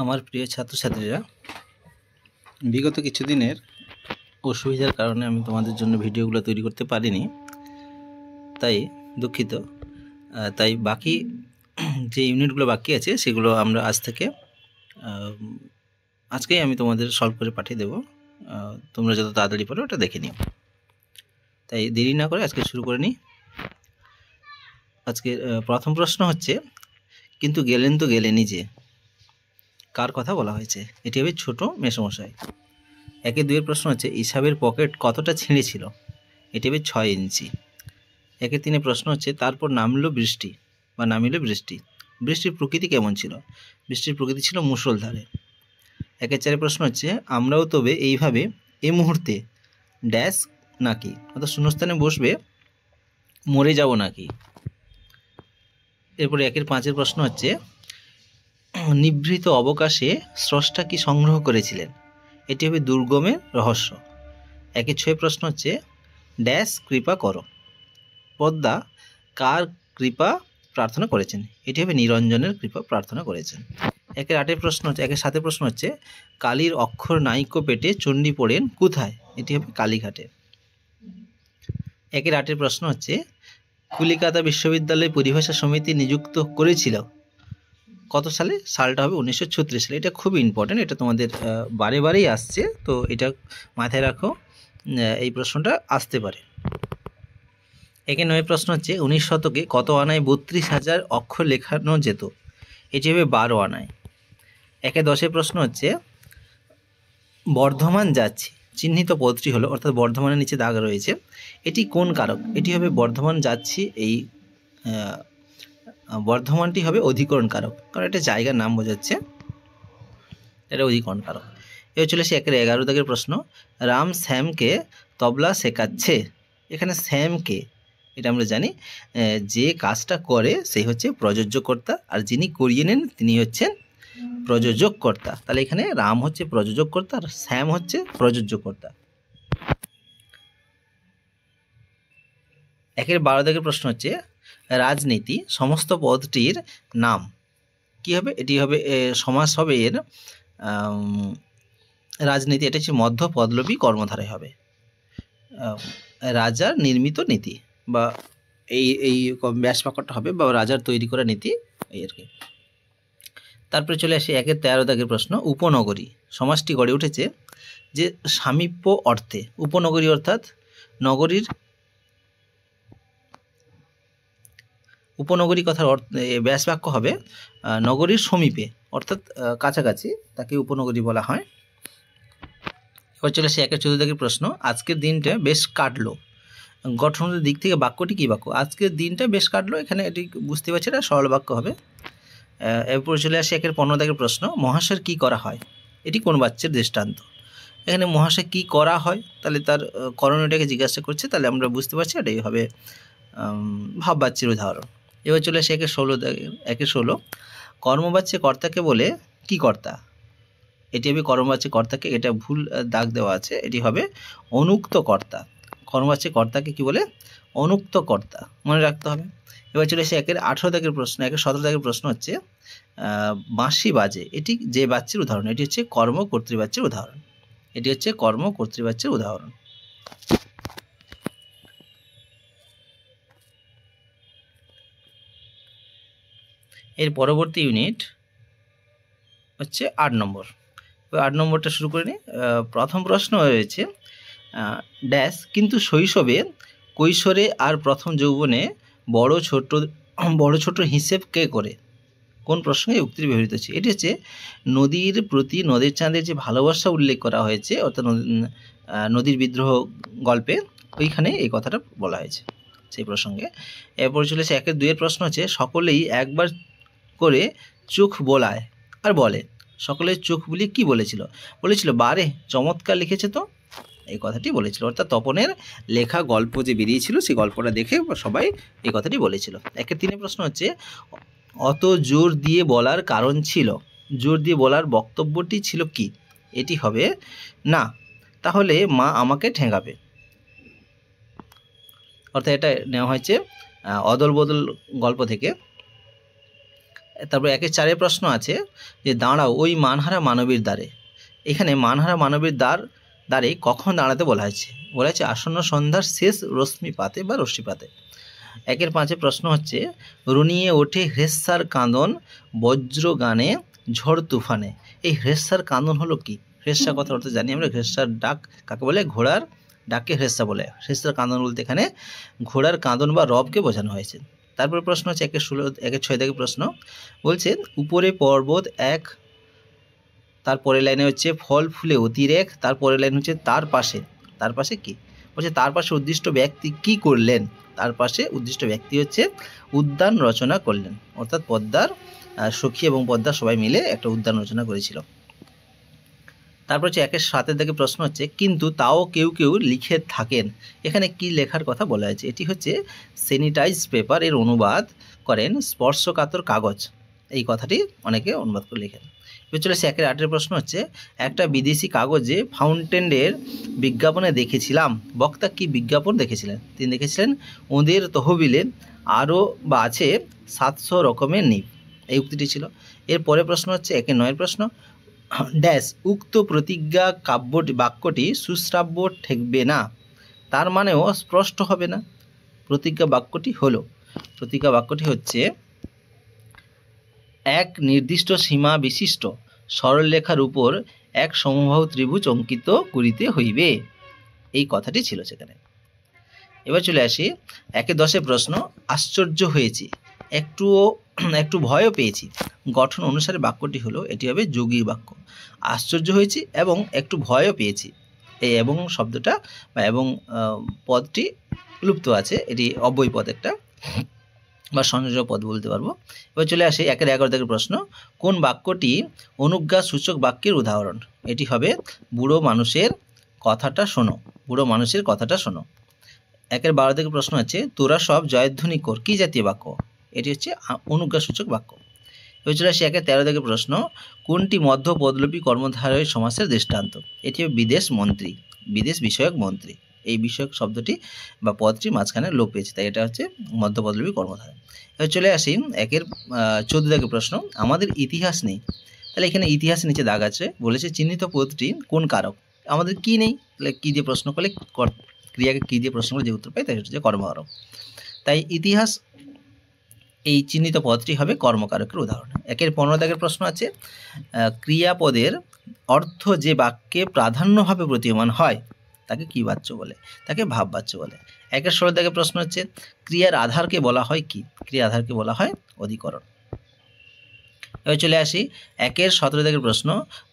আমার প্রিয় ছাত্রছাত্রীরা, বিগত কিছুদিনের অসুবিধার কারণে আমি তোমাদের জন্য ভিডিওগুলো তৈরি করতে পারিনি, তাই দুঃখিত। তাই বাকি যে ইউনিটগুলো বাকি আছে সেগুলো আমরা আজকেই আমি তোমাদের সলভ করে পাঠিয়ে দেবো। তোমরা যত তাড়াতাড়ি পারো ওটা দেখে নিও। তাই দেরি না করে আজকে শুরু করে নিই। আজকে প্রথম প্রশ্ন হচ্ছে, কিন্তু গেলেন তো গেলেনই যে, কার কথা বলা হয়েছে? এটি হবে ছোট মেসোমশাই। 1-2 প্রশ্ন হচ্ছে, ইসাবের পকেট কতটা ছিঁড়েছিল? এটি হবে 6 ইঞ্চি। 1-3 প্রশ্ন হচ্ছে, তারপর নামিল বৃষ্টি। বৃষ্টির প্রকৃতি কেমন ছিল? বৃষ্টির প্রকৃতি ছিল মুষলধারে। 1-4 প্রশ্ন হচ্ছে, আমরাও তবে এইভাবে এই মুহূর্তে ড্যাশ নাকি, অর্থাৎ শূন্যস্থানে বসবে মরে যাব নাকি। এরপরে 1-5 প্রশ্ন হচ্ছে, নিভৃত অবকাশে স্রষ্টা কি সংগ্রহ করেছিলেন? এটি হবে দুর্গমের রহস্য। 1-6 প্রশ্ন হচ্ছে, ড্যাশ কৃপা করো। পদ্মা কার কৃপা প্রার্থনা করেছেন? এটি হবে নিরঞ্জনের কৃপা প্রার্থনা করেছেন। 1-8 প্রশ্ন হচ্ছে, 1-7 প্রশ্ন হচ্ছে, কালীর অক্ষর নাইক্য পেটে চণ্ডী পড়েন কোথায়? এটি হবে কালীঘাটে। 1-8 প্রশ্ন হচ্ছে, কলিকাতা বিশ্ববিদ্যালয় পরিভাষা সমিতি নিযুক্ত করেছিল কত সালে? সালটা হবে 1936 সালে। এটা খুব ইম্পর্টেন্ট, এটা তোমাদের বারেই আসছে, তো এটা মাথায় রাখো, এই প্রশ্নটা আসতে পারে। 9 প্রশ্ন হচ্ছে, 19 শতকে কত আনায় 32,000 অক্ষর লেখানো যেত? এটি হবে 12 আনায়। 10 প্রশ্ন হচ্ছে, বর্ধমান যাচ্ছি চিহ্নিত পদটি হলো, অর্থাৎ বর্ধমানের নিচে দাগ রয়েছে, এটি কোন কারক? এটি হবে বর্ধমান যাচ্ছি, এই বর্ধমানটি হবে অধিকরণ কারক, কারণ এটা জায়গার নাম বোঝাচ্ছে, এটা অধিকরণ কারক। এবার চলে আসি 11 দাগের প্রশ্ন, রাম শ্যামকে তবলা শেখাচ্ছে। এখানে শ্যামকে, এটা আমরা জানি যে কাজটা করে সেই হচ্ছে প্রযোজ্যকর্তা, আর যিনি করিয়ে নেন তিনি হচ্ছেন প্রযোজককর্তা। তাহলে এখানে রাম হচ্ছে প্রযোজককর্তা আর শ্যাম হচ্ছে প্রযোজ্যকর্তা। 12 দাগের প্রশ্ন হচ্ছে, রাজনীতি সমস্ত পদটির নাম কি হবে? এটি হবে সমাস হবে এর রাজনীতি, এটা হচ্ছে মধ্য পদলোপী কর্মধারায় হবে। রাজার নির্মিত নীতি, বা এই ব্যাসবাক্যটা হবে, বা রাজার তৈরি করা নীতি, এই আর কি। তারপরে চলে আসি 13 দাগের প্রশ্ন, উপনগরী সমাজটি গড়ে উঠেছে যে সামীপ্য অর্থে। উপনগরী অর্থাৎ নগরীর, উপনগরী কথার ব্যাসবাক্য হবে নগরীর সমীপে, অর্থাৎ কাছাকাছি, তাকে উপনগরী বলা হয়। এবার চলে আসি 14 দাগের প্রশ্ন, আজকের দিনটা বেশ কাটলো। গঠনের দিক থেকে বাক্যটি কী বাক্য? আজকের দিনটা বেশ কাটলো, এখানে এটি বুঝতে পারছি, এটা সরল বাক্য হবে। এরপর চলে আসি 15 দাগের প্রশ্ন, মহাশয়ের কী করা হয়? এটি কোন বাচ্যের দৃষ্টান্ত? এখানে মহাশয় কী করা হয়, তাহলে তার করণীয়টাকে জিজ্ঞাসা করছে, তাহলে আমরা বুঝতে পারছি এটাই হবে ভাববাচ্যের উদাহরণ। এবার চলে আসি 16 কর্মবাচ্যে কর্তাকে বলে কি কর্তা? এটি হবে কর্মবাচ্যে কর্তাকে, এটা ভুল দাগ দেওয়া আছে, এটি হবে অনুক্ত কর্তা। কর্মবাচ্যে কর্তাকে কি বলে? অনুক্ত কর্তা, মনে রাখতে হবে। এবার চলে আসি 18 দাগের প্রশ্ন। 17 দাগের প্রশ্ন হচ্ছে, বাঁশি বাজে, এটি যে বাচ্যের উদাহরণ? এটি হচ্ছে কর্ম কর্তৃবাচ্যের উদাহরণ। এটি হচ্ছে কর্ম কর্তৃবাচ্যের উদাহরণ। এর পরবর্তী ইউনিট হচ্ছে 8 নম্বর। 8 নম্বরটা শুরু করে নিই। প্রথম প্রশ্ন রয়েছে, ড্যাশ কিন্তু শৈশবে, কৈশোরে আর প্রথম যৌবনে বড় ছোট হিসেব কে করে? কোন প্রসঙ্গে উক্তির ব্যবহৃত হচ্ছে? এটি হচ্ছে নদীর প্রতি নদের চাঁদের যে ভালোবাসা উল্লেখ করা হয়েছে, অর্থাৎ নদীর বিদ্রোহ গল্পে, ওইখানে এই কথাটা বলা হয়েছে সেই প্রসঙ্গে। এরপর চলেছে 1-2 প্রশ্ন হচ্ছে, সকলেই একবার করে চোখ বোলায় আর বলে, সকলের চোখ বুলিয়ে কি বলেছিল? বলেছিল, বারে চমৎকার লিখেছে তো, এই কথাটি বলেছিল। অর্থাৎ তপনের লেখা গল্প যে বেরিয়েছিল, সেই গল্পটা দেখে সবাই এই কথাটি বলেছিল। 1-3 প্রশ্ন হচ্ছে, অত জোর দিয়ে বলার কারণ ছিল, জোর দিয়ে বলার বক্তব্যটি ছিল কি? এটি হবে না, তাহলে মা আমাকে ঠেঙাবে। অর্থাৎ এটা নেওয়া হয়েছে অদল বদল গল্প থেকে। তারপর 1-4 প্রশ্ন আছে যে দাঁড়াও ওই মানহারা মানবীর দ্বারে। এখানে মানহারা মানবীর দ্বারে কখন দাঁড়াতে বলা হয়েছে আসন্ন সন্ধ্যার শেষ রশ্মিপাতে বা রশ্মিপাতে। 1-5 প্রশ্ন হচ্ছে রুনিয়ে ওঠে হ্রেস্সার কাঁদন বজ্র গানে ঝড় তুফানে। এই হ্রেস্সার কাঁদন হলো কি? হ্রেস্সা কথা অর্থ জানি আমরা, হ্রেস্সার ডাক কাকে বলে? ঘোড়ার ডাককে হ্রেস্সা বলে। হ্রেস্সার কাঁদন বলতে এখানে ঘোড়ার কাঁদন বা রবকে বোঝানো হয়েছে। তারপরে প্রশ্ন হচ্ছে 1-6 থেকে প্রশ্ন বলছে উপরে পর্বত এক, তারপরের লাইনে হচ্ছে ফল ফুলে অতিরেক, তারপরের লাইন হচ্ছে তার পাশে কি বলছে? তার পাশে উদ্দিষ্ট ব্যক্তি কি করলেন? তার পাশে উদ্দিষ্ট ব্যক্তি হচ্ছে উদ্যান রচনা করলেন, অর্থাৎ পদ্মার সখী এবং পদ্মা সবাই মিলে একটা উদ্যান রচনা করেছিল। তারপর হচ্ছে 1-7 থেকে প্রশ্ন হচ্ছে কিন্তু তাও কেউ কেউ লিখে থাকেন। এখানে কি লেখার কথা বলা হয়েছে? এটি হচ্ছে স্যানিটাইজ পেপার, এর অনুবাদ করেন স্পর্শকাতর কাগজ। এই কথাটি অনেকে অনুবাদ করে লেখেন। এবার চলে আসে 1-8 প্রশ্ন হচ্ছে একটা বিদেশি কাগজে ফাউন্টেনের বিজ্ঞাপনে দেখেছিলাম। বক্তা কি বিজ্ঞাপন দেখেছিলেন? তিনি দেখেছিলেন ওদের তহবিলে আরও বা আছে 700 রকমের নিব, এই উক্তিটি ছিল। এরপরে প্রশ্ন হচ্ছে 1-9 প্রশ্ন ড্যাশ উক্ত প্রতিজ্ঞা বাক্যটি সুশ্রাব্য ঠেকবে না, তার মানেও স্পষ্ট হবে না। প্রতিজ্ঞা বাক্যটি হচ্ছে এক নির্দিষ্ট সীমা বিশিষ্ট সরলরেখার উপর এক সমবাহু ত্রিভুজ অঙ্কিত করিতে হইবে, এই কথাটি ছিল সেখানে। এবার চলে আসি 1-10 প্রশ্ন আশ্চর্য হয়েছি একটু ভয়ও পেয়েছি। গঠন অনুসারে বাক্যটি হলো, এটি হবে যৌগিক বাক্য। আশ্চর্য হয়েছি এবং একটু ভয়ও পেয়েছি, এই এবং শব্দটা বা এবং পদটি লুপ্ত আছে, এটি অব্যয় পদ একটা বা সংযোজক পদ বলতে পারবো। এবার চলে আসি 1-11 থেকে প্রশ্ন কোন বাক্যটি অনুজ্ঞা সূচক বাক্যের উদাহরণ? এটি হবে বুড়ো মানুষের কথাটা শোনো। 1-12 থেকে প্রশ্ন আছে তোরা সব জয়ধ্বনি কর, কি জাতীয় বাক্য? এটি হচ্ছে অনুজ্ঞা সূচক বাক্য। এবার চলে আসি 1-13 থেকে প্রশ্ন কোনটি মধ্য পদলোপী কর্মধারয় সমাসের দৃষ্টান্ত? এটি হবে বিদেশ বিষয়ক মন্ত্রী, এই বিষয়ক শব্দটি বা পদটি মাঝখানে লোপ পেয়েছে, তাই এটা হচ্ছে মধ্য পদলোপী কর্মধারয়। এবার চলে আসি 1-14 থেকে প্রশ্ন আমাদের ইতিহাস নেই। তাহলে এখানে ইতিহাস নিচে দাগ আছে, বলেছে চিহ্নিত পদটি কোন কারক? আমাদের কি নেই, তাহলে কি দিয়ে প্রশ্ন করলে, ক্রিয়াকে কি দিয়ে প্রশ্ন করলে যে উত্তর পাই তাই হচ্ছে কর্মকারক। তাই ইতিহাস এই চিহ্নিত পদটি হবে কর্মকারকের উদাহরণ। 1-15 দাগের প্রশ্ন আছে ক্রিয়াপদের অর্থ যে বাক্যে প্রাধান্যভাবে প্রতীয়মান হয় তাকে কি বাচ্য বলে? তাকে ভাব বাচ্য বলে। 1-16 দাগের প্রশ্ন হচ্ছে ক্রিয়ার আধারকে বলা হয় কি? ক্রিয়া আধারকে বলা হয় অধিকরণ। এবার চলে আসি 1-17 দাগের প্রশ্ন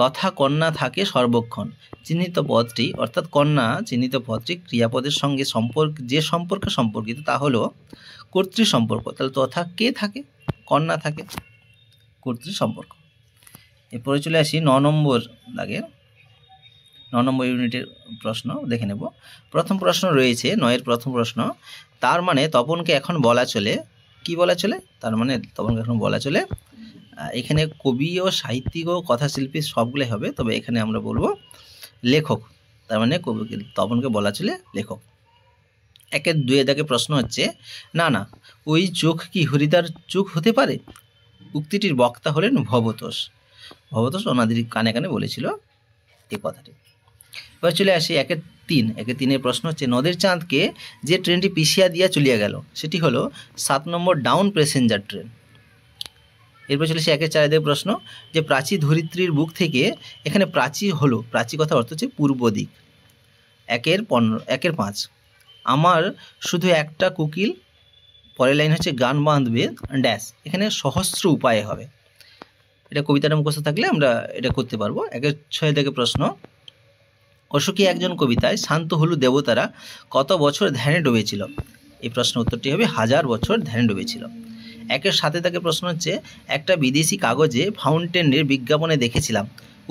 তথা কন্যা থাকে সর্বক্ষণ। চিহ্নিত পদটি অর্থাৎ কন্যা চিহ্নিত পদটি ক্রিয়াপদের সঙ্গে সম্পর্কে সম্পর্কিত তা হলো কর্তৃ সম্পর্ক। তাহলে তথা কে থাকে? কন্যা থাকে, কর্তৃ সম্পর্ক। এরপরে চলে আসি 9 নম্বর দাগের 9 নম্বর ইউনিটের প্রশ্ন দেখে নেব। প্রথম প্রশ্ন রয়েছে 9-এর প্রথম প্রশ্ন তার মানে তপনকে এখন বলা চলে, কি বলা চলে? তার মানে তপনকে এখন বলা চলে। এখানে কবি ও সাহিত্যিক ও কথাশিল্পী সবগুলোই হবে, তবে এখানে আমরা বলবো লেখক, তার মানে কবিকে তপনকে বলা চলে লেখক। 1-2 দাগে প্রশ্ন হচ্ছে না ওই চোখ কি হরিদার চোখ হতে পারে? উক্তিটির বক্তা হলেন ভবতোষ ওনাদের কানে কানে বলেছিল এই কথাটি। এবার চলে আসি 1-3 প্রশ্ন হচ্ছে নদের চাঁদকে যে ট্রেনটি পিছিয়ে দিয়া চলিয়া গেল সেটি হলো 7 নম্বর ডাউন প্যাসেঞ্জার ট্রেন। এরপর চলে আসি 1-4 প্রশ্ন যে প্রাচী ধরিত্রীর বুক থেকে, এখানে প্রাচী হলো, প্রাচী কথা অর্থ হচ্ছে পূর্ব দিক। 1-5 আমার শুধু একটা কোকিল, পরের লাইন হচ্ছে গান বাঁধবে ড্যাশ, এখানে সহস্র উপায়ে হবে। এটা কবিতাটা মুখস্থ থাকলে আমরা এটা করতে পারবো। 1-6 থেকে প্রশ্ন অশোকী একজন কবিতায় শান্ত হলু দেবতারা কত বছর ধ্যানে ডুবেছিল? এই প্রশ্ন উত্তরটি হবে 1000 বছর ধ্যানে ডুবেছিল। 1-7 থেকে প্রশ্ন হচ্ছে একটা বিদেশি কাগজে ফাউন্টেনের বিজ্ঞাপনে দেখেছিলাম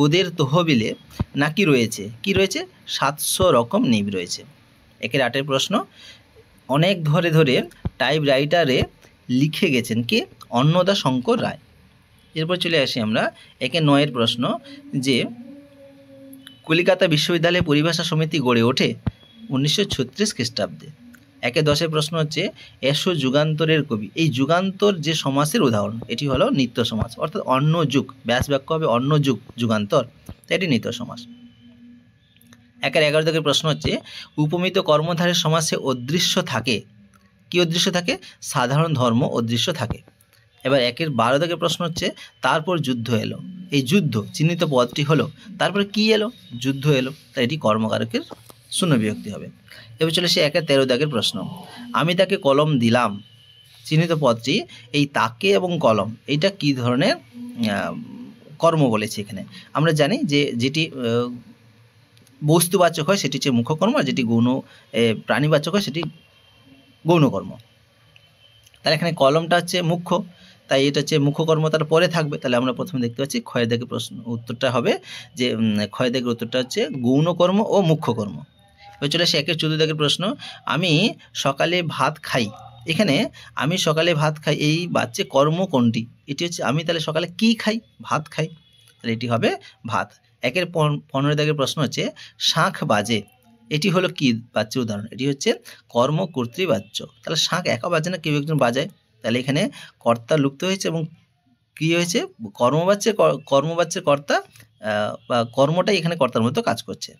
ওদের তহবিলে নাকি রয়েছে, কি রয়েছে? 700 রকম নিব রয়েছে। 1-8 প্রশ্ন অনেক ধরে ধরে টাইপরাইটারে লিখে গেছেন কে? অন্নদা শঙ্কর রায়। এরপর চলে আসি আমরা 1-9 প্রশ্ন যে কলিকাতা বিশ্ববিদ্যালয়ে পরিভাষা সমিতি গড়ে ওঠে 1936 খ্রিস্টাব্দে। একে 10 প্রশ্ন হচ্ছে এসো যুগান্তরের কবি। এই যুগান্তর যে সমাসের উদাহরণ, এটি হলো নিত্য সমাস, অর্থাৎ অন্য যুগ। ব্যাস বাক্য হবে অন্য যুগ, যুগান্তর, এটি নিত্য সমাস। একের 11 দাগের প্রশ্ন হচ্ছে উপমিত কর্মধারের সমাসে অদৃশ্য থাকে। কি অদৃশ্য থাকে? সাধারণ ধর্ম অদৃশ্য থাকে। এবার একের 12 দাগের প্রশ্ন হচ্ছে তারপর যুদ্ধ এলো। এই যুদ্ধ চিহ্নিত পদটি হলো, তারপরে কি এলো? যুদ্ধ এলো, তাই এটি কর্মকারকের শূন্য বিভক্তি হবে। এবার চলে সে একের 13 দাগের প্রশ্ন, আমি তাকে কলম দিলাম। চিহ্নিত পদটি এই তাকে এবং কলম, এইটা কি ধরনের কর্ম বলেছে এখানে? আমরা জানি যে যেটি বস্তুবাচক হয় সেটি হচ্ছে মুখ্যকর্ম, আর যেটি গৌণ প্রাণীবাচক হয় সেটি গৌণকর্ম। তাহলে এখানে কলমটা হচ্ছে মুখ্য, তাই এটা হচ্ছে মুখ্যকর্ম, তার পরে থাকবে। তাহলে আমরা প্রথমে দেখতে পাচ্ছি ক্ষয়ের দাগের প্রশ্ন উত্তরটা হবে যে ক্ষয়ের দাগের উত্তরটা হচ্ছে গৌণকর্ম ও মুখ্যকর্ম। এবার চলে আসে একের 14 দাগের প্রশ্ন, আমি সকালে ভাত খাই। এখানে আমি সকালে ভাত খাই, এই বাচ্চে কর্ম কোনটি? এটি হচ্ছে আমি তাহলে সকালে কি খাই? ভাত খাই, তাহলে এটি হবে ভাত। একের 15 দাগের প্রশ্ন হচ্ছে শাঁখ বাজে। এটি হলো কি বাচ্যের উদাহরণ? এটি হচ্ছে কর্ম কর্তৃবাচ্য। তাহলে শাঁখ একা বাজে না, কেউ একজন বাজায়। তাহলে এখানে কর্তা লুপ্ত হয়েছে এবং কি হয়েছে? কর্মবাচ্যের কর্তা বা কর্মটাই এখানে কর্তার মতো কাজ করছে।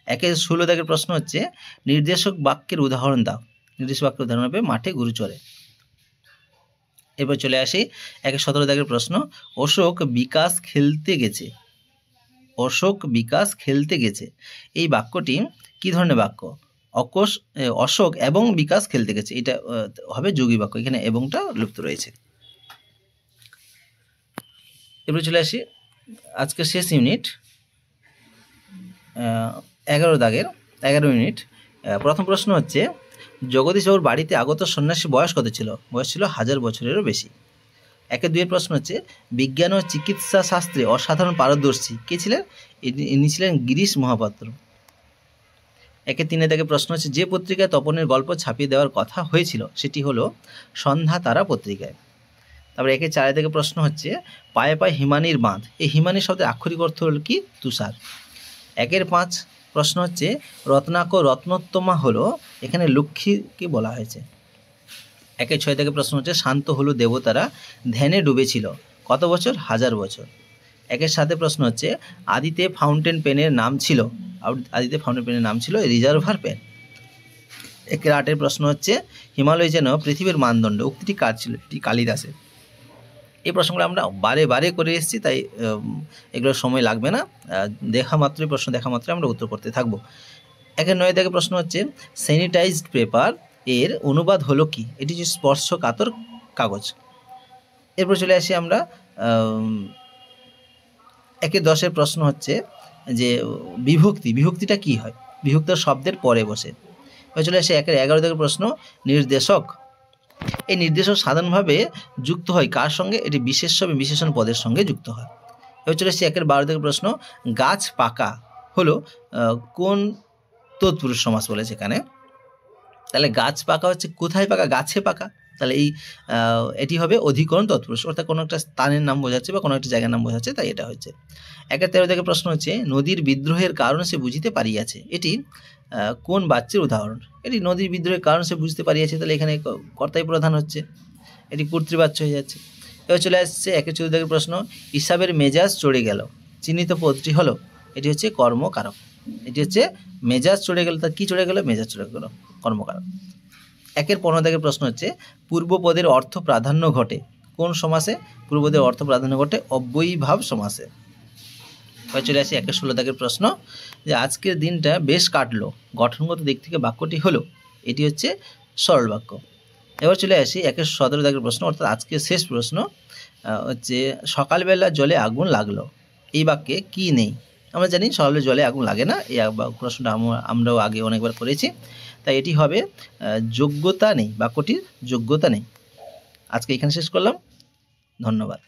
একের 16 দাগের প্রশ্ন হচ্ছে নির্দেশক বাক্যের উদাহরণ দাও। নির্দেশক বাক্যের উদাহরণ হবে মাঠে গরু চরে। এরপর চলে আসি একের 17 দাগের প্রশ্ন, অশোক বিকাশ খেলতে গেছে। অশোক বিকাশ খেলতে গেছে, এই বাক্যটি কি ধরনের বাক্য? অশোক এবং বিকাশ খেলতে গেছে, এটা হবে যোগী বাক্য, এখানে এবংটা লুপ্ত রয়েছে। এরপর চলে আসি আজকের শেষ ইউনিট 11 দাগের 11 ইউনিট। প্রথম প্রশ্ন হচ্ছে জগদীশবাবুর বাড়িতে আগত সন্ন্যাসী বয়স কত ছিল? বয়স ছিল 1000 বছরেরও বেশি। একের 2 প্রশ্ন হচ্ছে বিজ্ঞান ও চিকিৎসা শাস্ত্রে অসাধারণ পারদর্শী কে ছিলেন? ইনি ছিলেন গিরিশ মহাপাত্র। একের 3 দাগের প্রশ্ন হচ্ছে যে পত্রিকায় তপনের গল্প ছাপিয়ে দেওয়ার কথা হয়েছিল সেটি হলো সন্ধ্যা তারা পত্রিকায়। তারপরে একের 4 দাগের প্রশ্ন হচ্ছে পায়ে পায়ে হিমানির বাঁধ, এই হিমানি শব্দের আক্ষরিক অর্থ হলো কি? তুষার। একের 5 প্রশ্ন হচ্ছে রত্নাক রত্নোত্তমা হলো এখানে লক্ষ্মীকে বলা হয়েছে। একের 6 দাগের প্রশ্ন হচ্ছে শান্ত হলো দেবতারা ধ্যানে ডুবেছিল কত বছর? 1000 বছর। একের 7 প্রশ্ন হচ্ছে আদিতে ফাউন্টেন পেনের নাম ছিল, আদিতে ফাউন্টেন পেনের নাম ছিল রিজার্ভার পেন। একের 8 প্রশ্ন হচ্ছে হিমালয় যেন পৃথিবীর মানদণ্ড, উক্তিটি কার ছিল? এটি কালিদাসের। এই প্রশ্নগুলো আমরা বারে বারে করে এসেছি, তাই এগুলোর সময় লাগবে না, প্রশ্ন দেখা মাত্রই আমরা উত্তর করতে থাকবো। একের 9 দাগের প্রশ্ন হচ্ছে স্যানিটাইজড পেপার এর অনুবাদ হলো কি? এটি হচ্ছে স্পর্শকাতর কাগজ। এরপর চলে আসি আমরা একের 10 প্রশ্ন হচ্ছে যে বিভক্তিটা কি হয়? বিভক্ত শব্দের পরে বসে। এবার চলে আসি একের 11 দাগের প্রশ্ন নির্দেশক। এই নির্দেশক সাধারণভাবে যুক্ত হয় কার সঙ্গে? এটি বিশেষ্য এবং বিশেষণ পদের সঙ্গে যুক্ত হয়। এবার চলে আসি একের 12 দাগের প্রশ্ন গাছ পাকা হলো কোন তৎপুরুষ সমাস বলেছে এখানে? তাহলে গাছ পাকা হচ্ছে কোথায় পাকা? গাছে পাকা। তাহলে এটি হবে অধিকরণ তৎপুরুষ, অর্থাৎ কোনো একটা স্থানের নাম বোঝাচ্ছে বা কোনো একটা জায়গার নাম বোঝাচ্ছে, তাই এটা হচ্ছে। একের 13 দাগের প্রশ্ন হচ্ছে নদীর বিদ্রোহের কারণ সে বুঝিতে পারিয়াছে, এটি কোন বাচ্যের উদাহরণ? এটি নদীর বিদ্রোহের কারণ সে বুঝতে পারিয়াছে, তাহলে এখানে কর্তাই প্রধান হচ্ছে, এটি কর্তৃবাচ্য হয়ে যাচ্ছে। এবার চলে আসছে একের 14 দাগের প্রশ্ন হিসাবের মেজাজ চড়ে গেল, চিহ্নিত পদটি হলো, এটি হচ্ছে কর্মকারক। এটি হচ্ছে মেজাজ চড়ে গেল, তার কি চড়ে গেল? মেজাজ চড়ে গেল, কর্মকারক। একের 15 দাগের প্রশ্ন হচ্ছে পূর্বপদের অর্থ প্রাধান্য ঘটে কোন সমাসে? পূর্বপদের অর্থ প্রাধান্য ঘটে অব্যয়ীভাব সমাসে। এবার চলে আসি একের 16 দাগের প্রশ্ন যে আজকের দিনটা বেশ কাটলো, গঠনগত দিক থেকে বাক্যটি হলো, এটি হচ্ছে সরল বাক্য। এবার চলে আসি একের 17 দাগের প্রশ্ন, অর্থাৎ আজকের শেষ প্রশ্ন হচ্ছে সকালবেলা জলে আগুন লাগলো, এই বাক্যে কি নেই? আমরা জানি সকালবেলা জলে আগুন লাগে না, এই প্রশ্নটা আমরাও আগে অনেকবার করেছি, তাই এটি হবে যোগ্যতা নেই, বাক্যটির যোগ্যতা নেই। আজকে এখানে শেষ করলাম, ধন্যবাদ।